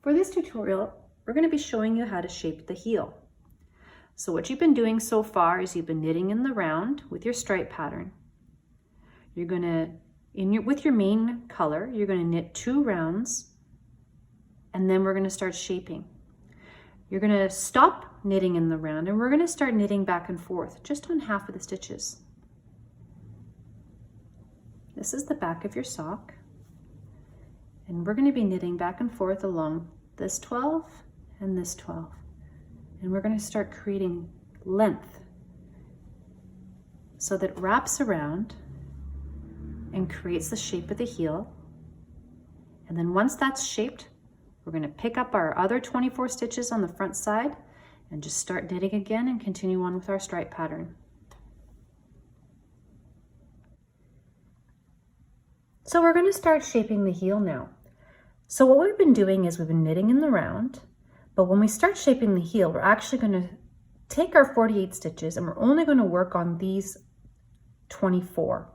For this tutorial, we're going to be showing you how to shape the heel. So what you've been doing so far is you've been knitting in the round with your stripe pattern. You're going to, with your main color, you're going to knit 2 rounds, and then we're going to start shaping. You're going to stop knitting in the round, and we're going to start knitting back and forth just on half of the stitches. This is the back of your sock. And we're going to be knitting back and forth along this 12 and this 12. And we're going to start creating length so that it wraps around and creates the shape of the heel. And then once that's shaped, we're going to pick up our other 24 stitches on the front side and just start knitting again and continue on with our stripe pattern. So we're going to start shaping the heel now. So what we've been doing is we've been knitting in the round, but when we start shaping the heel, we're actually going to take our 48 stitches and we're only going to work on these 24.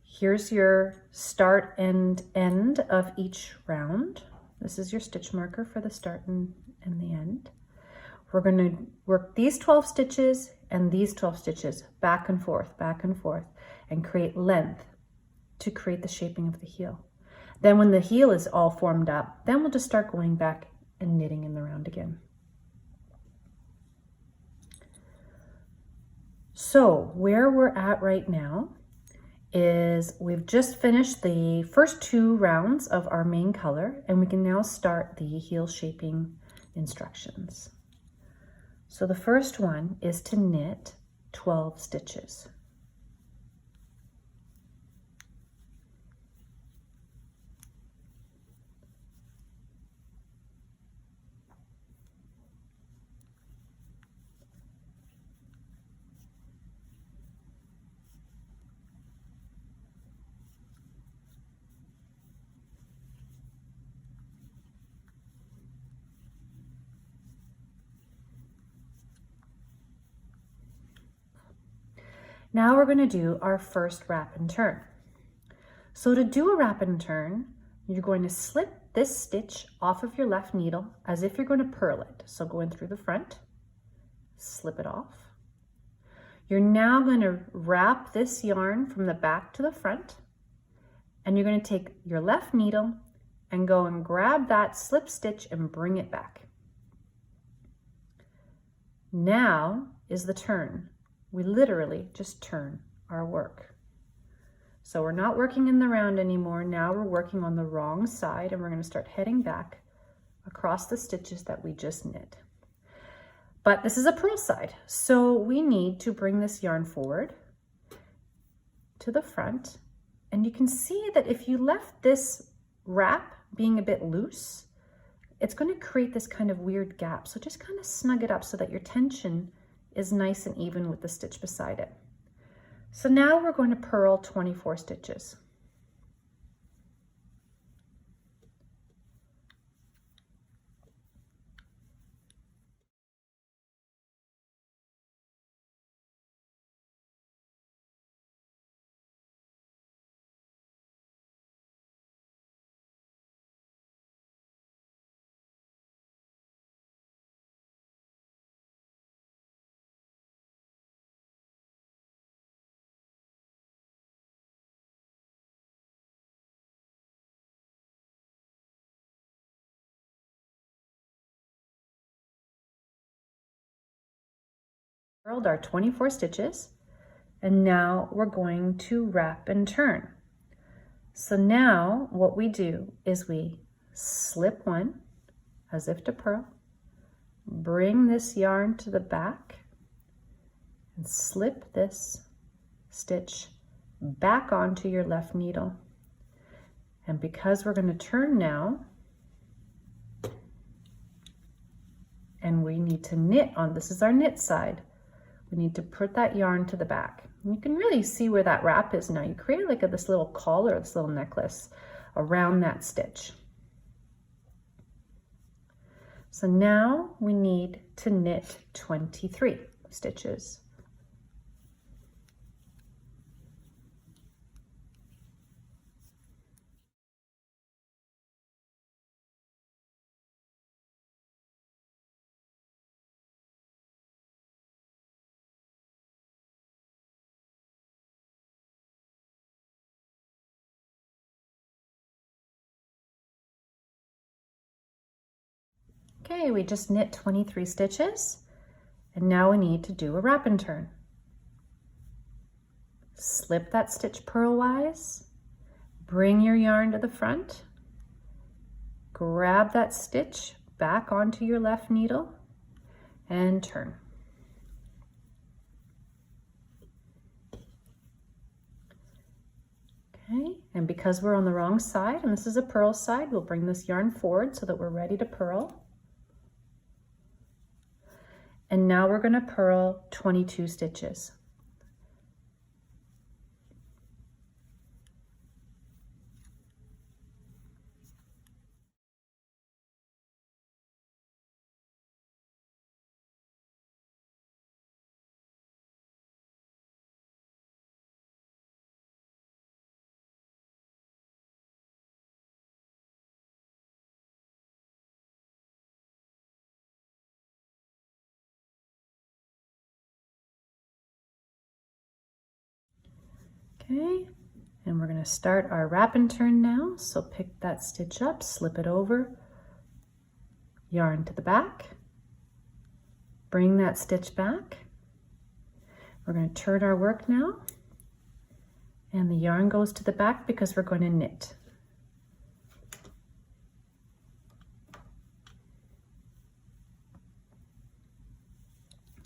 Here's your start and end of each round. This is your stitch marker for the start and the end. We're going to work these 12 stitches and these 12 stitches back and forth, and create length to create the shaping of the heel. Then when the heel is all formed up, then we'll just start going back and knitting in the round again. So where we're at right now is we've just finished the first 2 rounds of our main color, and we can now start the heel shaping instructions. So the first one is to knit 12 stitches. Now we're going to do our first wrap and turn. So to do a wrap and turn, you're going to slip this stitch off of your left needle as if you're going to purl it. So go in through the front, slip it off. You're now going to wrap this yarn from the back to the front, and you're going to take your left needle and go and grab that slip stitch and bring it back. Now is the turn. We literally just turn our work. So we're not working in the round anymore. Now we're working on the wrong side, and we're going to start heading back across the stitches that we just knit. But this is a purl side, so we need to bring this yarn forward to the front. And you can see that if you left this wrap being a bit loose, it's going to create this kind of weird gap. So just kind of snug it up so that your tension is nice and even with the stitch beside it. So now we're going to purl 24 stitches. Purled our 24 stitches, and now we're going to wrap and turn. So now what we do is we slip one as if to purl, bring this yarn to the back, and slip this stitch back onto your left needle. And because we're going to turn now, and we need to knit on, this is our knit side, we need to put that yarn to the back. And you can really see where that wrap is now. You create like this little collar, this little necklace around that stitch. So now we need to knit 23 stitches. Okay, we just knit 23 stitches, and now we need to do a wrap and turn. Slip that stitch purlwise, bring your yarn to the front, grab that stitch back onto your left needle, and turn. Okay, and because we're on the wrong side, and this is a purl side, we'll bring this yarn forward so that we're ready to purl. And now we're going to purl 22 stitches. Okay, and we're going to start our wrap and turn now. So pick that stitch up, slip it over, yarn to the back, bring that stitch back. We're going to turn our work now, and the yarn goes to the back because we're going to knit.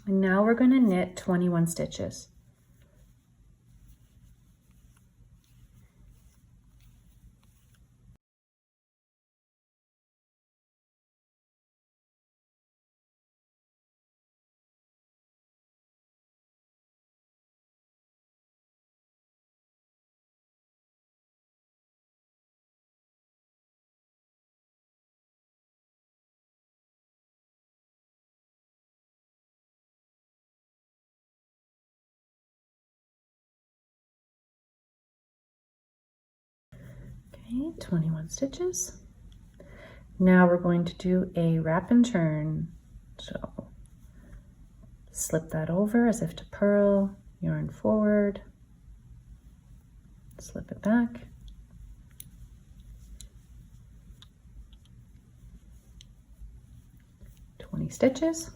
And now we're going to knit 21 stitches. Okay, 21 stitches. Now we're going to do a wrap and turn. So slip that over as if to purl, yarn forward, slip it back. Stitches.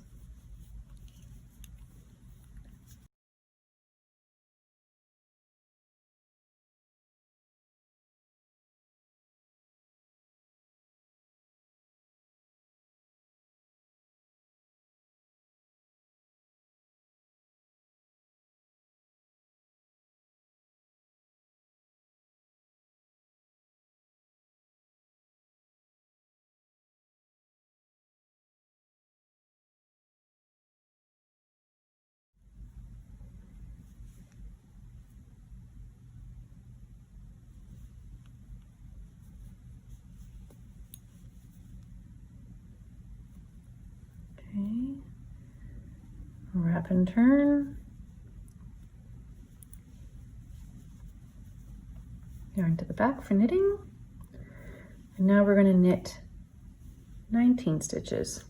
Okay, wrap and turn, yarn to the back for knitting, and now we're going to knit 19 stitches.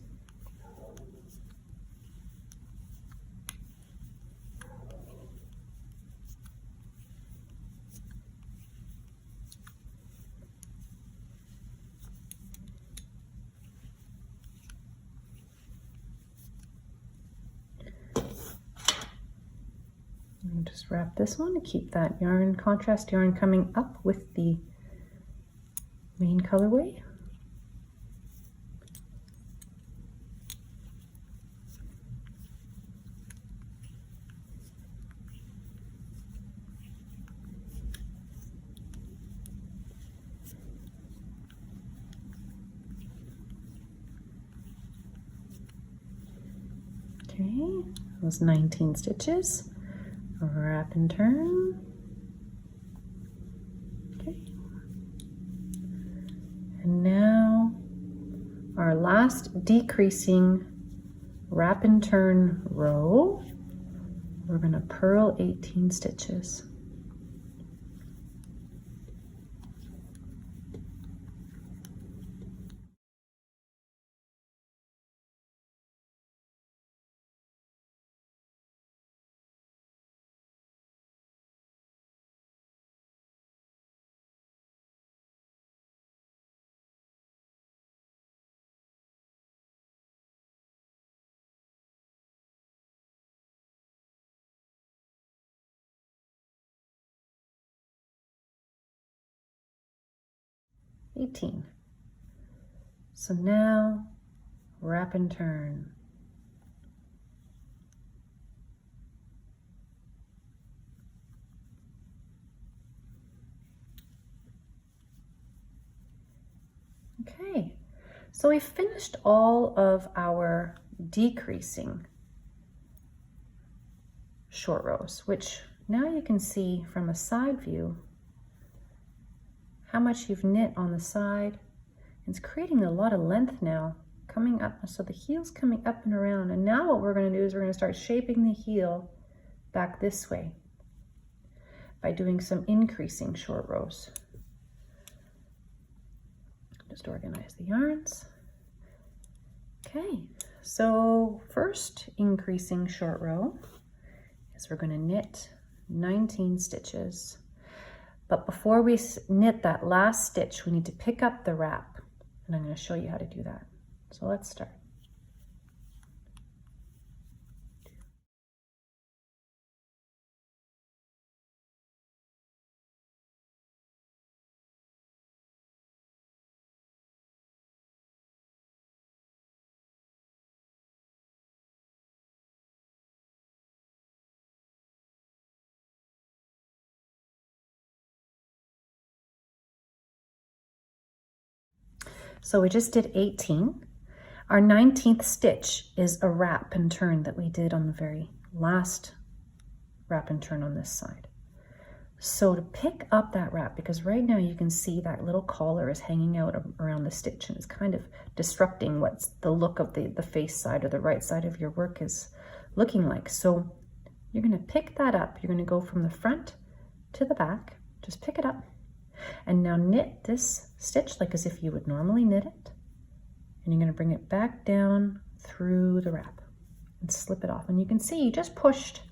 And just wrap this one to keep that yarn, contrast yarn coming up with the main colorway. Okay, that was 19 stitches. Wrap and turn. Okay. And now our last decreasing wrap and turn row, we're going to purl 18 stitches. 18. So now wrap and turn. Okay, so we finished all of our decreasing short rows, which now you can see from a side view how much you've knit on the side. It's creating a lot of length now coming up, so the heel's coming up and around. And now what we're going to do is we're going to start shaping the heel back this way by doing some increasing short rows. Just organize the yarns. Okay, so first increasing short row is we're going to knit 19 stitches. But before we knit that last stitch, we need to pick up the wrap, and I'm going to show you how to do that. So let's start. So we just did 18. Our 19th stitch is a wrap and turn that we did on the very last wrap and turn on this side. So to pick up that wrap, because right now you can see that little collar is hanging out around the stitch and it's kind of disrupting what's the look of the face side or the right side of your work is looking like. So you're going to pick that up. You're going to go from the front to the back. Just pick it up. And now knit this stitch like as if you would normally knit it. And you're going to bring it back down through the wrap and slip it off. And you can see you just pushed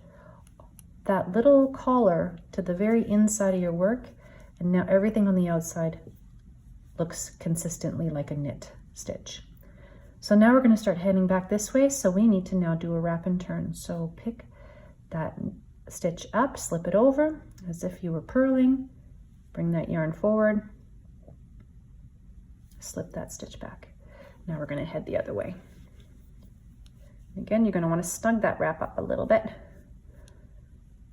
that little collar to the very inside of your work. And now everything on the outside looks consistently like a knit stitch. So now we're going to start heading back this way. So we need to now do a wrap and turn. So pick that stitch up, slip it over as if you were purling. Bring that yarn forward, slip that stitch back. Now we're going to head the other way. Again, you're going to want to snug that wrap up a little bit.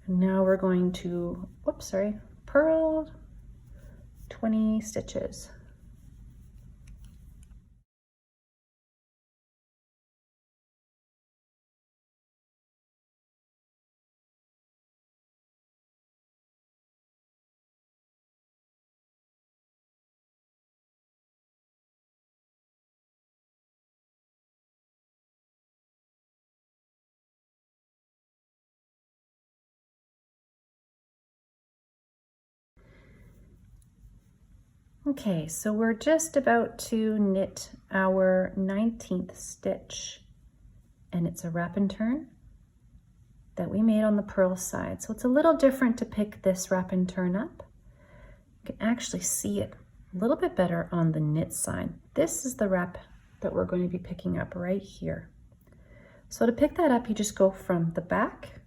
And now we're going to, purl 20 stitches. Okay, so we're just about to knit our 19th stitch, and it's a wrap and turn that we made on the purl side. So it's a little different to pick this wrap and turn up. You can actually see it a little bit better on the knit side. This is the wrap that we're going to be picking up right here. So to pick that up, you just go from the back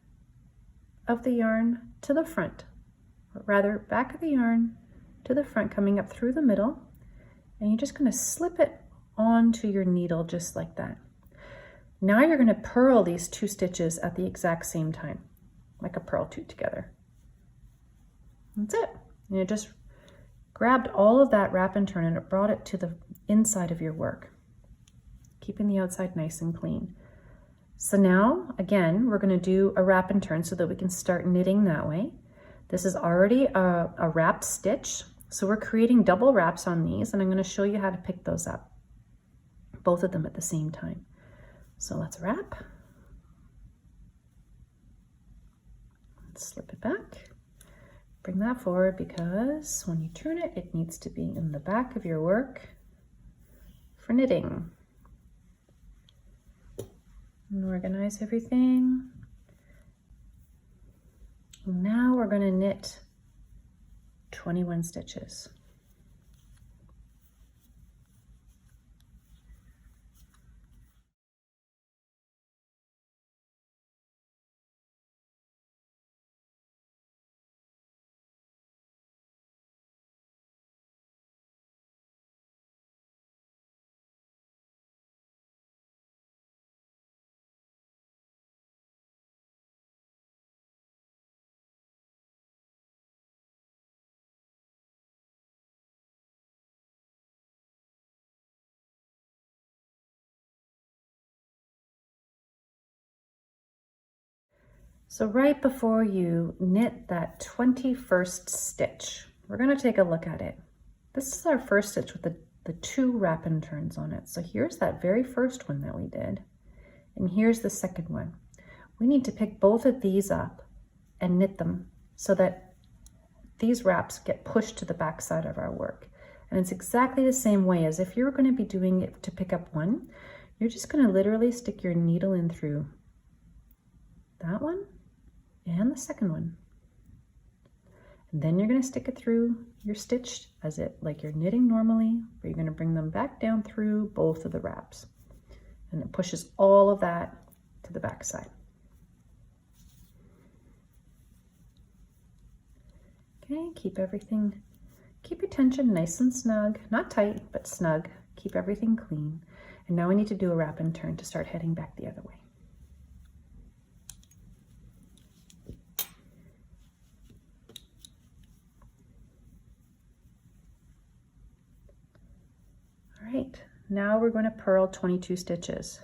of the yarn to the front, or rather back of the yarn to the front, coming up through the middle, and you're just going to slip it onto your needle just like that. Now you're going to purl these two stitches at the exact same time, like a purl two together. That's it. And you just grabbed all of that wrap and turn and it brought it to the inside of your work, keeping the outside nice and clean. So now, again, we're going to do a wrap and turn so that we can start knitting that way. This is already a wrapped stitch. So we're creating double wraps on these, and I'm going to show you how to pick those up, both of them at the same time. So let's wrap. Let's slip it back. Bring that forward because when you turn it, it needs to be in the back of your work for knitting. And organize everything. Now we're going to knit 21 stitches. So right before you knit that 21st stitch, we're going to take a look at it. This is our first stitch with the 2 wrap and turns on it. So here's that very first one that we did, and here's the second one. We need to pick both of these up and knit them so that these wraps get pushed to the back side of our work. And it's exactly the same way as if you're going to be doing it to pick up one. You're just going to literally stick your needle in through that one and the second one. And then you're going to stick it through your stitch as it like you're knitting normally, but you're going to bring them back down through both of the wraps. And it pushes all of that to the back side. Okay, keep your tension nice and snug, not tight, but snug. Keep everything clean. And now we need to do a wrap and turn to start heading back the other way. All right, now we're going to purl 22 stitches.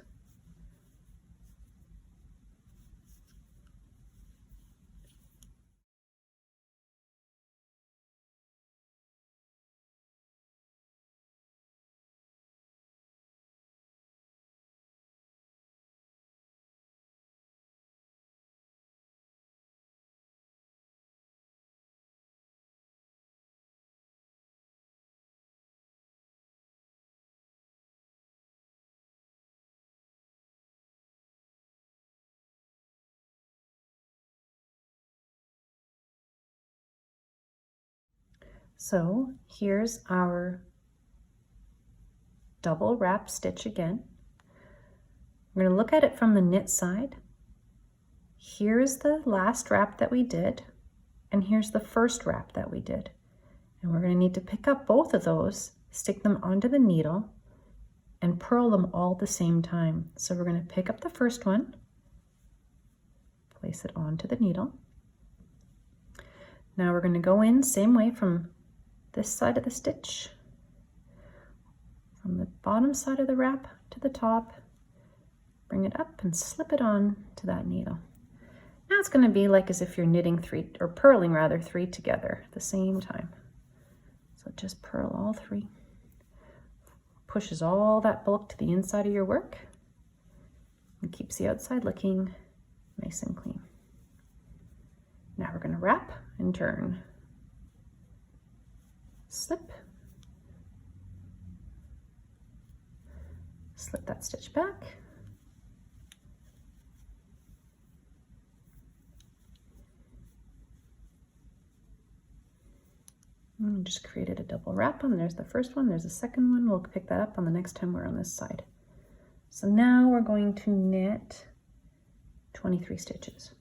So here's our double wrap stitch again. We're going to look at it from the knit side. Here's the last wrap that we did, and here's the first wrap that we did. And we're going to need to pick up both of those, stick them onto the needle, and purl them all at the same time. So we're going to pick up the first one, place it onto the needle. Now we're going to go in same way from this side of the stitch, from the bottom side of the wrap to the top, bring it up and slip it on to that needle. Now it's going to be like as if you're knitting 3, or purling rather, 3 together at the same time. So just purl all 3. Pushes all that bulk to the inside of your work and keeps the outside looking nice and clean. Now we're going to wrap and turn. Slip, slip that stitch back, and just created a double wrap on. There's the first one, there's the second one. We'll pick that up on the next time we're on this side. So now we're going to knit 23 stitches.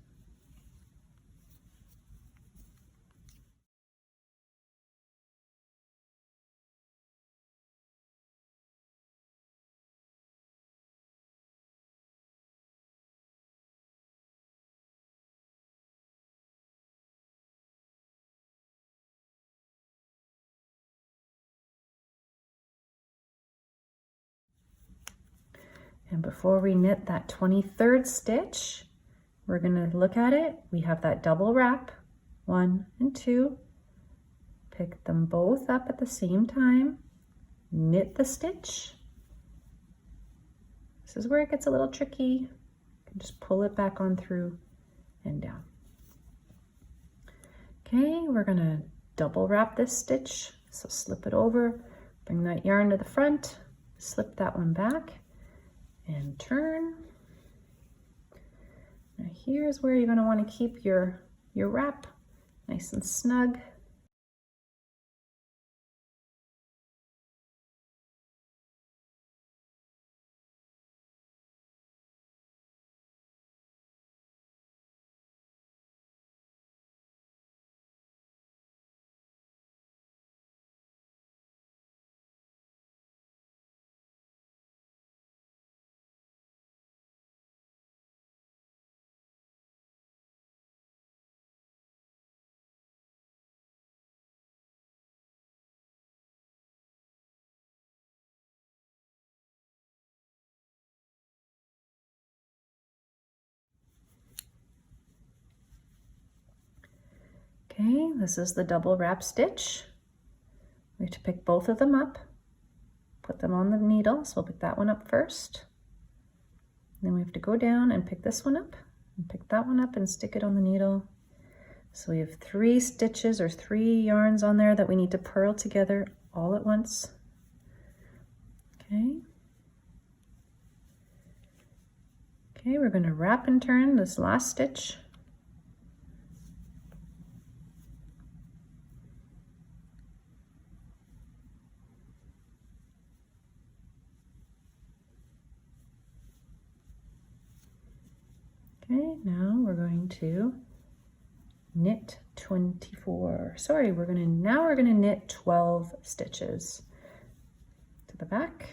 And before we knit that 23rd stitch, we're going to look at it. We have that double wrap, 1 and 2. Pick them both up at the same time, knit the stitch. This is where it gets a little tricky. You can just pull it back on through and down. Okay, we're going to double wrap this stitch. So slip it over, bring that yarn to the front, slip that one back, and turn. Now here's where you're going to want to keep your wrap nice and snug. Okay, this is the double wrap stitch. We have to pick both of them up, put them on the needle. So we'll pick that one up first. Then we have to go down and pick this one up, and pick that one up and stick it on the needle. So we have 3 stitches or 3 yarns on there that we need to purl together all at once. Okay. Okay, we're going to wrap and turn this last stitch. Okay, now we're going to knit 24. Sorry, we're going to knit 12 stitches to the back.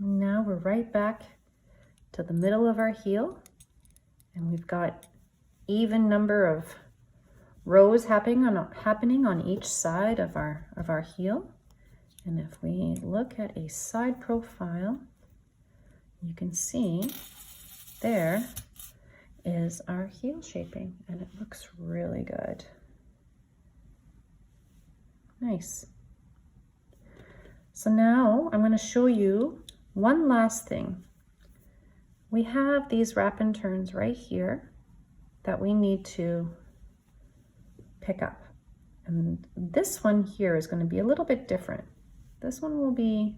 Now we're right back to the middle of our heel, and we've got even number of rows happening on each side of our heel. And if we look at a side profile, you can see there is our heel shaping, and it looks really good. Nice. So now I'm going to show you one last thing. We have these wrap and turns right here that we need to pick up. And this one here is going to be a little bit different. This one will be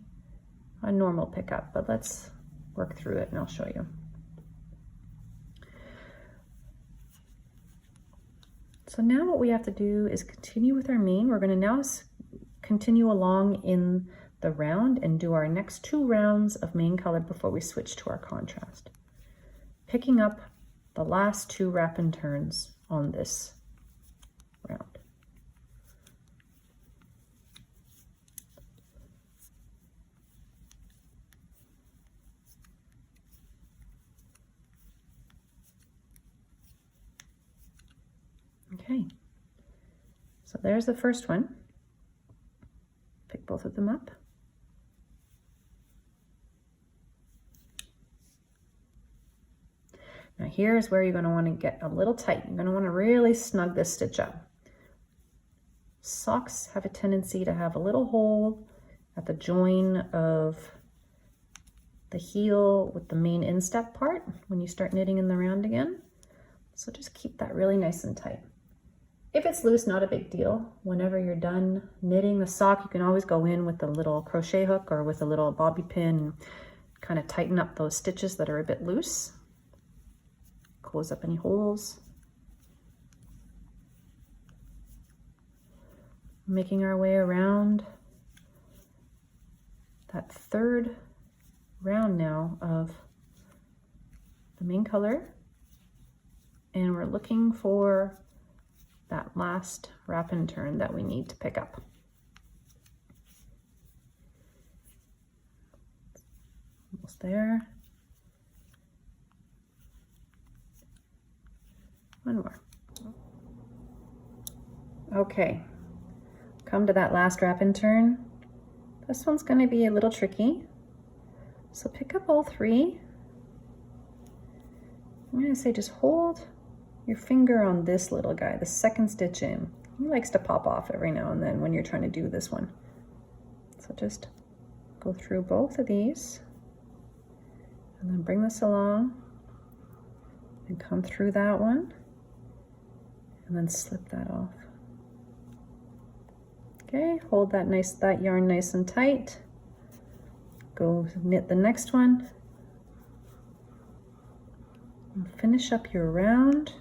a normal pickup, but let's work through it and I'll show you. So now what we have to do is continue with our main. We're going to now continue along in the round and do our next 2 rounds of main color before we switch to our contrast. Picking up the last 2 wrap and turns on this round. Okay, so there's the first one. Pick both of them up. Now here's where you're going to want to get a little tight. You're going to want to really snug this stitch up. Socks have a tendency to have a little hole at the join of the heel with the main instep part when you start knitting in the round again. So just keep that really nice and tight. If it's loose, not a big deal. Whenever you're done knitting the sock, you can always go in with a little crochet hook or with a little bobby pin and kind of tighten up those stitches that are a bit loose. Close up any holes. Making our way around that 3rd round now of the main color, and we're looking for that last wrap and turn that we need to pick up. Almost there. One more. Okay, come to that last wrap and turn. This one's going to be a little tricky. So pick up all 3. I'm going to say just hold your finger on this little guy, the 2nd stitch in. He likes to pop off every now and then when you're trying to do this one. So just go through both of these and then bring this along and come through that one and then slip that off. Okay, hold that yarn nice and tight. Go knit the next one and finish up your round.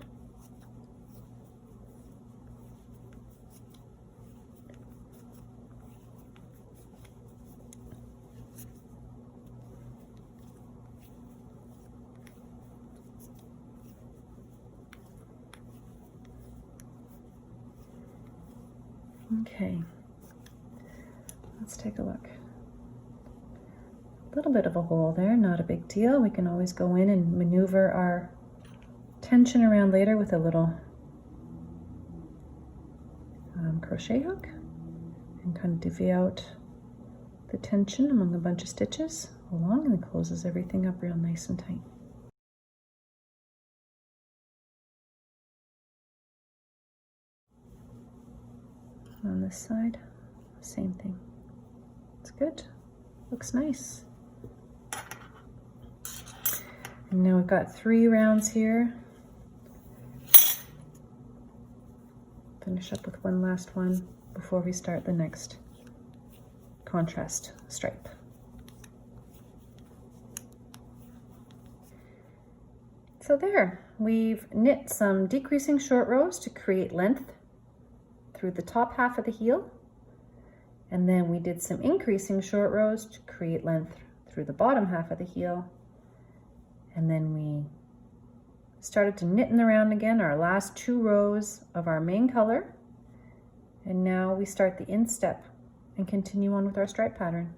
Okay, let's take a look. little bit of a hole there, not a big deal. We can always go in and maneuver our tension around later with a little crochet hook and kind of divvy out the tension among a bunch of stitches along, and it closes everything up real nice and tight. On this side, same thing. It's good, looks nice. And now we've got 3 rounds here. Finish up with one last one before we start the next contrast stripe. So there, we've knit some decreasing short rows to create length through the top half of the heel, and then we did some increasing short rows to create length through the bottom half of the heel, and then we started to knit in the round again, our last 2 rows of our main color, and now we start the instep and continue on with our stripe pattern.